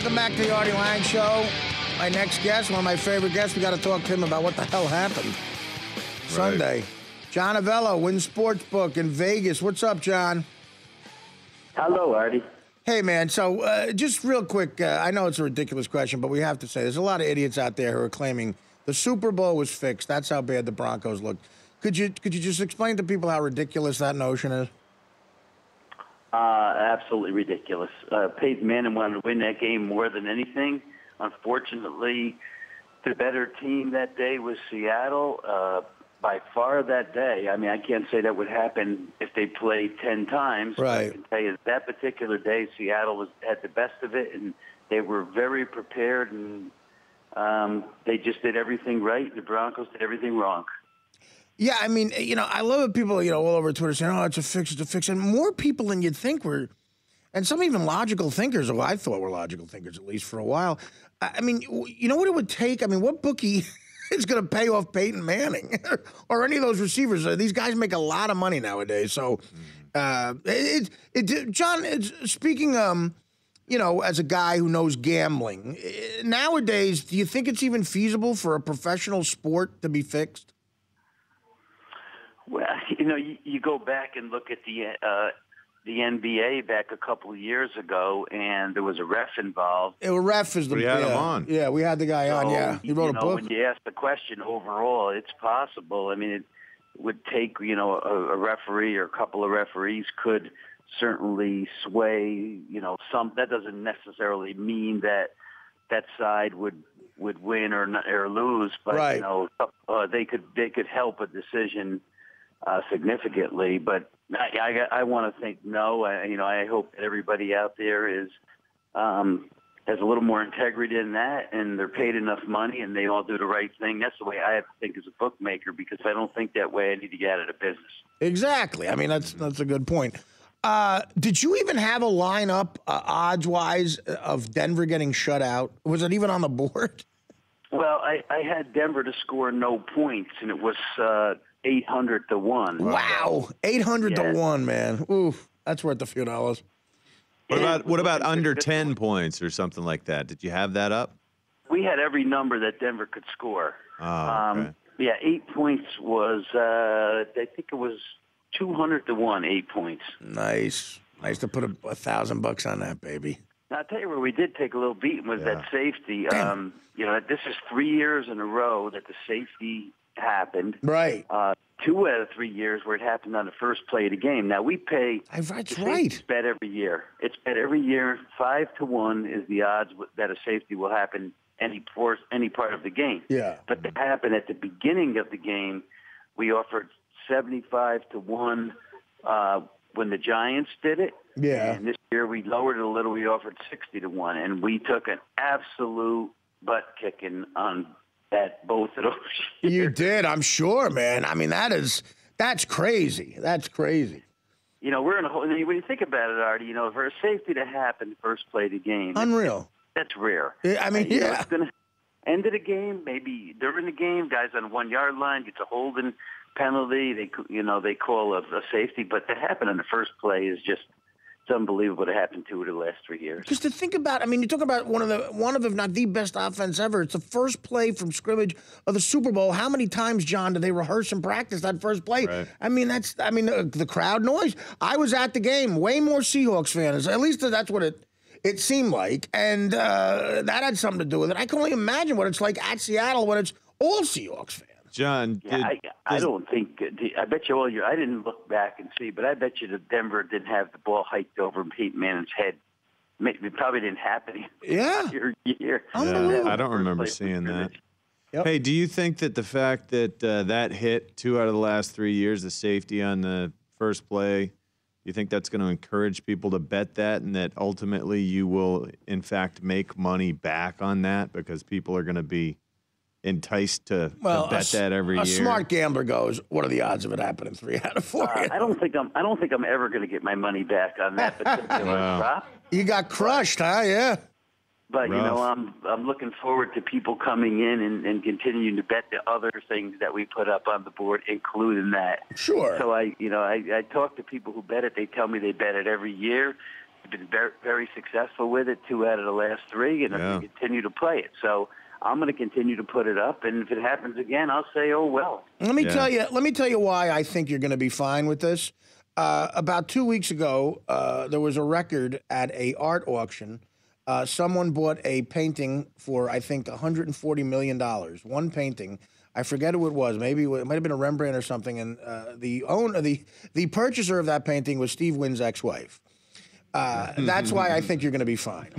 Welcome back to the Artie Lange Show. My next guest, one of my favorite guests, we got to talk to him about what the hell happened Sunday. John Avello, Win Sportsbook in Vegas. What's up, John? Hello, Artie. Hey, man. So just real quick, I know it's a ridiculous question, but we have to say there's a lot of idiots out there who are claiming the Super Bowl was fixed. That's how bad the Broncos looked. Could you just explain to people how ridiculous that notion is? Absolutely ridiculous. Peyton Manning wanted to win that game more than anything. Unfortunately, the better team that day was Seattle. By far that day. I mean, I can't say that would happen if they played 10 times. Right. I can tell you that particular day, Seattle had the best of it, and they were very prepared, and they just did everything right. The Broncos did everything wrong. Yeah, I mean, I love it. People, all over Twitter saying, "Oh, it's a fix," and more people than you'd think were, and some even logical thinkers. Well, I thought were logical thinkers at least for a while. I mean, you know what it would take? I mean, what bookie is going to pay off Peyton Manning or any of those receivers? These guys make a lot of money nowadays. So, John, speaking, as a guy who knows gambling, nowadays, do you think it's even feasible for a professional sport to be fixed? Well, you go back and look at the NBA back a couple of years ago, and there was a ref involved. Ref is the we had him on. Yeah, we had the guy on. Yeah, he wrote a book. When you ask the question overall, it's possible. I mean, it would take a referee or a couple of referees could certainly sway. Some that doesn't necessarily mean that side would win or lose, but right. They could help a decision significantly, but I want to think no. I hope that everybody out there has a little more integrity than that, and they're paid enough money, and they all do the right thing. That's the way I have to think as a bookmaker, because if I don't think that way, I need to get out of the business. Exactly. I mean, that's a good point. Did you even have a lineup odds-wise of Denver getting shut out? Was it even on the board? Well, I had Denver to score no points, and it was 800 to 1. Wow, 800 to 1, man. Oof, that's worth a few dollars. What about under 10 points or something like that? Did you have that up? We had every number that Denver could score. Oh, okay. 8 points was I think it was 200 to 1. 8 points. Nice to put $1,000 on that, baby. Now, I'll tell you where we did take a little beating was that safety. This is 3 years in a row that the safety happened. Right. 2 out of 3 years where it happened on the first play of the game. Now, we pay. That's right. It's bet every year. It's bet every year. 5 to 1 is the odds that a safety will happen any part of the game. Yeah. But to happen at the beginning of the game, we offered 75 to 1 when the Giants did it. Yeah. And this year we lowered it a little. We offered 60 to 1, and we took an absolute butt kicking on both of those years. You did, I'm sure, man. I mean, that's crazy. That's crazy. We're in a whole. When you think about it, Artie, for a safety to happen first play of the game, unreal. That's rare. I mean, It's gonna end of the game, maybe during the game, guys on the 1 yard line gets a holding penalty. They call a safety, but to happen on the first play is just. It's unbelievable to happen 2 of the last 3 years. Because to think about, I mean, you talk about one of, if not the best offense ever. It's the first play from scrimmage of the Super Bowl. How many times, John, do they rehearse and practice that first play? Right. I mean, the crowd noise. I was at the game. Way more Seahawks fans. At least that's what it seemed like, and that had something to do with it. I can only imagine what it's like at Seattle when it's all Seahawks fans. John, I don't think. I bet you I didn't look back and see, but I bet you that Denver didn't have the ball hiked over Peyton Manning's head. It probably didn't happen. Yeah. Year. I don't remember seeing that. Yep. Hey, do you think that the fact that that hit 2 out of the last 3 years, the safety on the first play, you think that's going to encourage people to bet that, and that ultimately you will, in fact, make money back on that because people are going to be enticed to bet that every year? A smart gambler goes, what are the odds of it happening 3 out of 4? I don't think I'm ever going to get my money back on that particular drop. You got crushed, huh? Yeah. But I'm looking forward to people coming in and continuing to bet the other things that we put up on the board, including that. Sure. So I talk to people who bet it. They tell me they bet it every year. been very, very successful with it, 2 out of the last 3, and I'm going to continue to play it. So I'm going to continue to put it up, and if it happens again, I'll say, oh, well. Let me tell you why I think you're going to be fine with this. About 2 weeks ago, there was a record at a art auction. Someone bought a painting for, I think, $140 million. One painting. I forget who it was. Maybe it might have been a Rembrandt or something. And the purchaser of that painting was Steve Wynn's ex-wife. That's why I think you're going to be fine.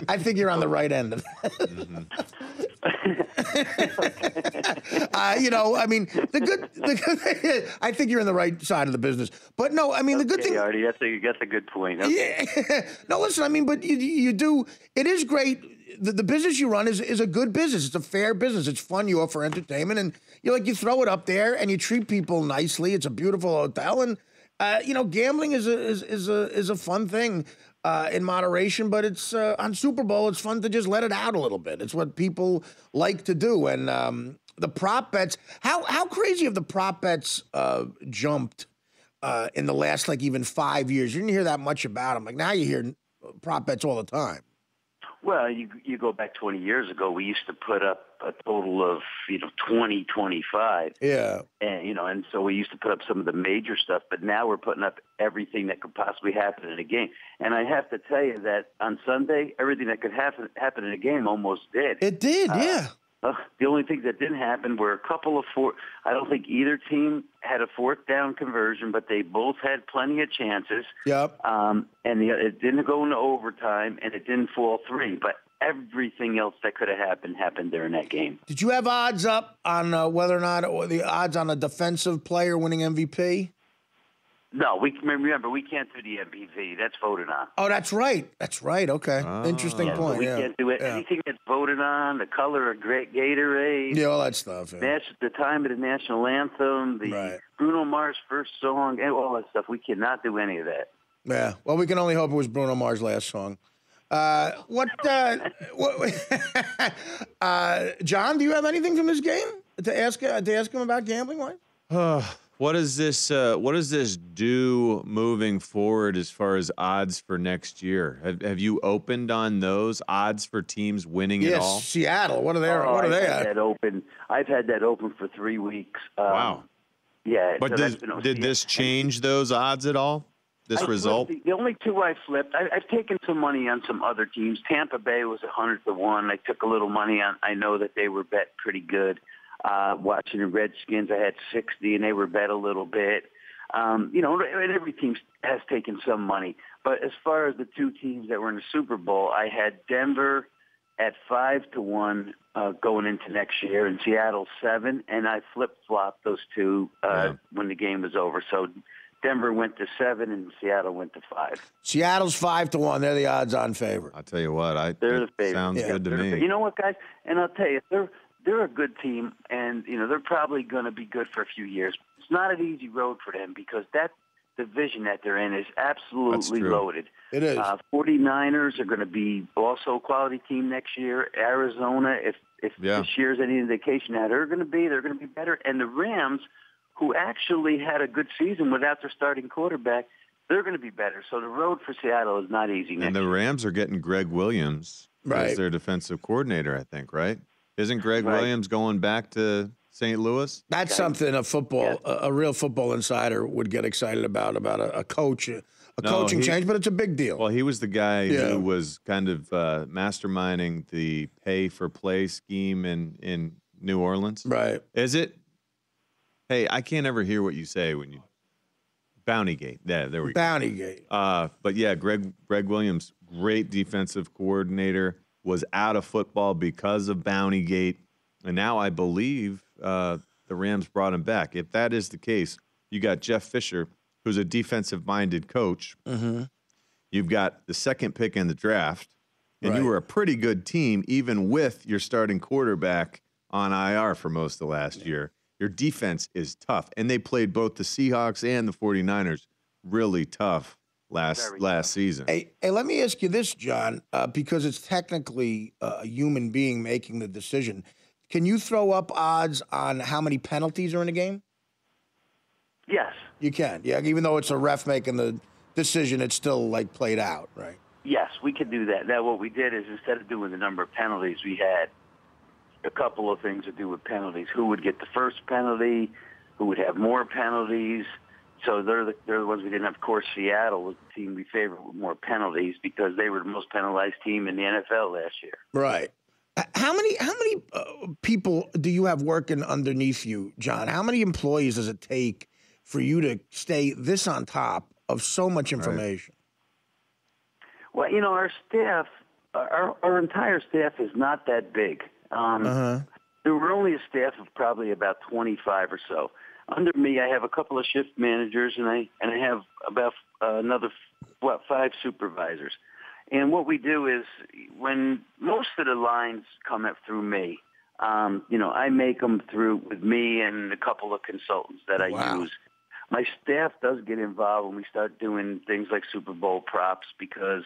I think you're on the right end of that. I mean, the good I think you're in the right side of the business. But no, I mean, the good thing. Artie, that's a good point. Okay. Yeah. No, listen, I mean, but you do. It is great. The business you run is a good business. It's a fair business. It's fun. You offer entertainment, and you throw it up there, and you treat people nicely. It's a beautiful hotel, and gambling is a fun thing in moderation. But it's on Super Bowl. It's fun to just let it out a little bit. It's what people like to do, and the prop bets. How crazy have the prop bets jumped in the last even 5 years? You didn't hear that much about them. Like now you hear prop bets all the time. Well, you go back 20 years ago, we used to put up a total of 20, 25. Yeah. And so we used to put up some of the major stuff, but now we're putting up everything that could possibly happen in a game. And I have to tell you that on Sunday, everything that could happen in a game almost did. It did, yeah. The only thing that didn't happen were a couple of I don't think either team had a 4th down conversion, but they both had plenty of chances. Yep. It didn't go into overtime, and it didn't fall 3. But everything else that could have happened there in that game. Did you have odds up on whether or not the odds on a defensive player winning MVP? No, remember we can't do the MVP. That's voted on. Oh, that's right. That's right. Okay, interesting point. So we can't do it. Yeah. Anything that's voted on, the color of Gatorade, all that stuff. Yeah. The time of the national anthem, the Bruno Mars first song, and all that stuff. We cannot do any of that. Yeah. Well, we can only hope it was Bruno Mars' last song. John, do you have anything from this game to ask him about gambling? What does this do moving forward as far as odds for next year? Have you opened on those odds for teams winning it all? Yes, Seattle. What are they at? I've had that open for 3 weeks. Wow. Yeah. But did this change those odds at all? This result? The only 2 I flipped, I've taken some money on some other teams. Tampa Bay was 100-1. I took a little money on. I know that they were bet pretty good. Washington Redskins, I had 60, and they were bet a little bit. And every team has taken some money. But as far as the 2 teams that were in the Super Bowl, I had Denver at 5-1 going into next year, and Seattle 7, and I flip-flopped those 2 when the game was over. So Denver went to 7, and Seattle went to 5. Seattle's 5-1. They're the odds-on favorite. I'll tell you what, they're the favorite. Sounds good to me. You know what, guys? And I'll tell you, they're a good team, and they're probably going to be good for a few years. It's not an easy road for them because that division that they're in is absolutely loaded. It is. 49ers are going to be also a quality team next year. Arizona, if this year's any indication that they're going to be better. And the Rams, who actually had a good season without their starting quarterback, they're going to be better. So the road for Seattle is not easy next year. And the Rams are getting Greg Williams as their defensive coordinator, I think, right? Isn't Greg Williams going back to St. Louis? That's something a real football insider would get excited about a coaching change, but it's a big deal. Well, he was the guy who was kind of masterminding the pay-for-play scheme in New Orleans. Right. Is it? Hey, I can't ever hear what you say when you – Bountygate. Yeah, there we go. Bountygate. But, yeah, Greg Williams, great defensive coordinator, was out of football because of Bountygate, and now I believe the Rams brought him back. If that is the case, you got Jeff Fisher, who's a defensive-minded coach. Mm-hmm. You've got the second pick in the draft, and you were a pretty good team even with your starting quarterback on IR for most of last year. Your defense is tough, and they played both the Seahawks and the 49ers really tough last season. Hey, let me ask you this, John, because it's technically a human being making the decision. Can you throw up odds on how many penalties are in a game? Yes. You can, yeah, even though it's a ref making the decision, it's still like played out, right? Yes, we could do that. Now, what we did is instead of doing the number of penalties, we had a couple of things to do with penalties. Who would get the first penalty? Who would have more penalties? So they're the ones we didn't have. Of course, Seattle was the team we favored with more penalties because they were the most penalized team in the NFL last year. Right. How many people do you have working underneath you, John? How many employees does it take for you to stay this on top of so much information? Right. Well, our staff, our entire staff is not that big. There were only a staff of probably about 25 or so. Under me, I have a couple of shift managers, and I have about another 5 supervisors. And what we do is when most of the lines come up through me, I make them through with me and a couple of consultants that I use. My staff does get involved when we start doing things like Super Bowl props because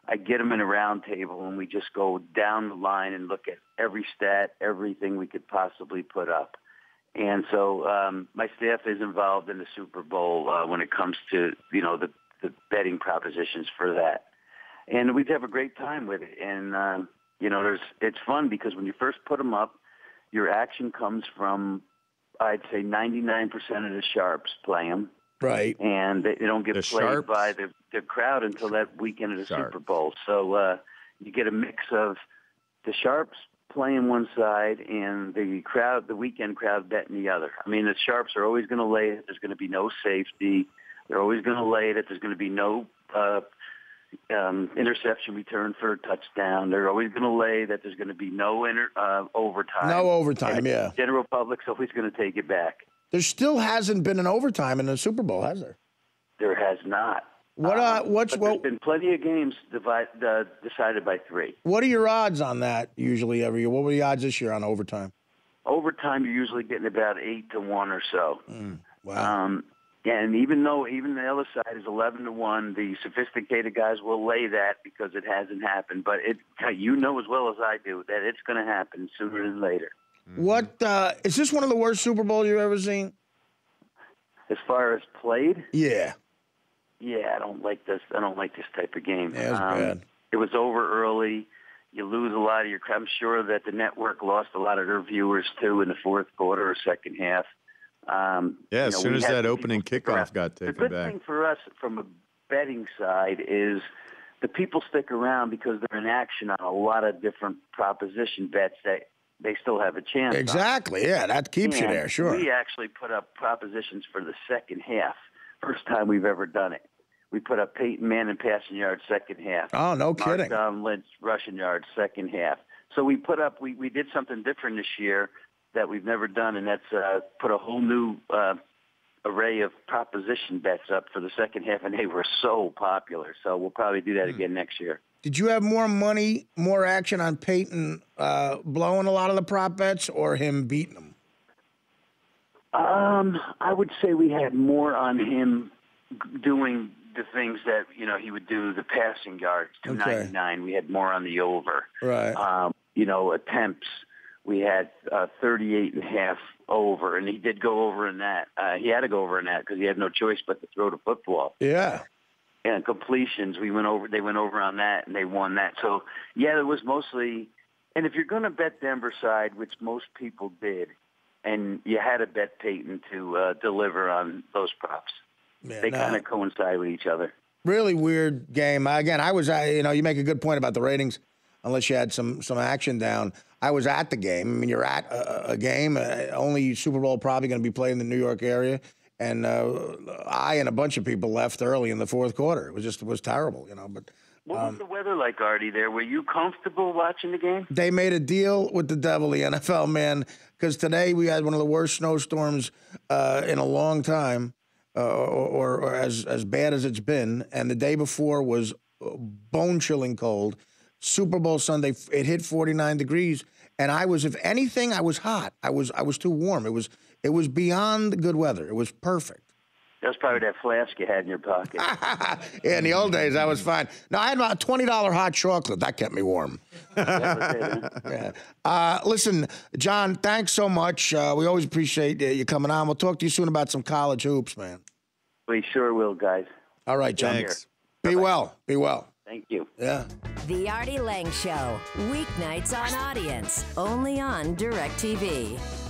I get them in a round table and we just go down the line and look at every stat, everything we could possibly put up. And so my staff is involved in the Super Bowl when it comes to, the betting propositions for that. And we have a great time with it. And, it's fun because when you first put them up, your action comes from, I'd say, 99% of the sharps play them. Right. And they don't get played sharps? by the crowd until that weekend of the Super Bowl. So you get a mix of the sharps playing one side and the weekend crowd betting the other. I mean, the sharps are always going to lay it. There's going to be no safety. They're always going to lay it. There's going to be no interception return for a touchdown. They're always going to lay that there's going to be no overtime. No overtime, and yeah. General public's always going to take it back. There still hasn't been an overtime in the Super Bowl, has there? There has not. There's been plenty of games decided by 3. What are your odds on that usually every year? What were the odds this year on overtime? Overtime, you're usually getting about 8-1 or so. Wow. And even the other side is 11-1, the sophisticated guys will lay that because it hasn't happened. But you know as well as I do that it's going to happen sooner than later. What is this one of the worst Super Bowls you've ever seen? As far as played? Yeah. Yeah, I don't like this. I don't like this type of game. Yeah, it was bad. It was over early. You lose a lot of your. I'm sure that the network lost a lot of their viewers too in the fourth quarter or second half. As soon as that opening kickoff got taken back. The good thing for us from a betting side is the people stick around because they're in action on a lot of different proposition bets that they still have a chance. Exactly. Yeah, that keeps you there. Sure. We actually put up propositions for the second half. First time we've ever done it. We put up Peyton Manning passing yards second half. Oh, no kidding. Marshawn Lynch rushing yards second half. So we put up. We did something different this year that we've never done, and that's put a whole new array of proposition bets up for the second half, and they were so popular. So we'll probably do that again next year. Did you have more money, more action on Peyton blowing a lot of the prop bets or him beating them? I would say we had more on him doing the things that, he would do, the passing yards, 299. Okay. We had more on the over. Right. Attempts, we had 38.5 over, and he did go over in that. He had to go over in that because he had no choice but to throw the football. Yeah. And completions, they went over on that, and they won that. So, yeah, it was mostly – and if you're going to bet Denver side, which most people did, and you had to bet Peyton to deliver on those props. They kind of coincide with each other. Really weird game. Again, you make a good point about the ratings, unless you had some action down. I was at the game. I mean, you're at a game, only Super Bowl probably going to be played in the New York area. And I and a bunch of people left early in the fourth quarter. It was terrible, But what was the weather like, Artie? There, were you comfortable watching the game? They made a deal with the devil, the NFL, man, because today we had one of the worst snowstorms in a long time, or as bad as it's been. And the day before was bone-chilling cold. Super Bowl Sunday, it hit 49 degrees, and if anything, I was hot. I was too warm. It was beyond good weather. It was perfect. That was probably that flask you had in your pocket. Yeah, in the old days, I was fine. No, I had about $20 hot chocolate. That kept me warm. Yeah. Listen, John, thanks so much. We always appreciate you coming on. We'll talk to you soon about some college hoops, man. We sure will, guys. All right, John. Thanks. Be well. Be well. Thank you. Yeah. The Artie Lange Show, weeknights on Audience, only on DirecTV.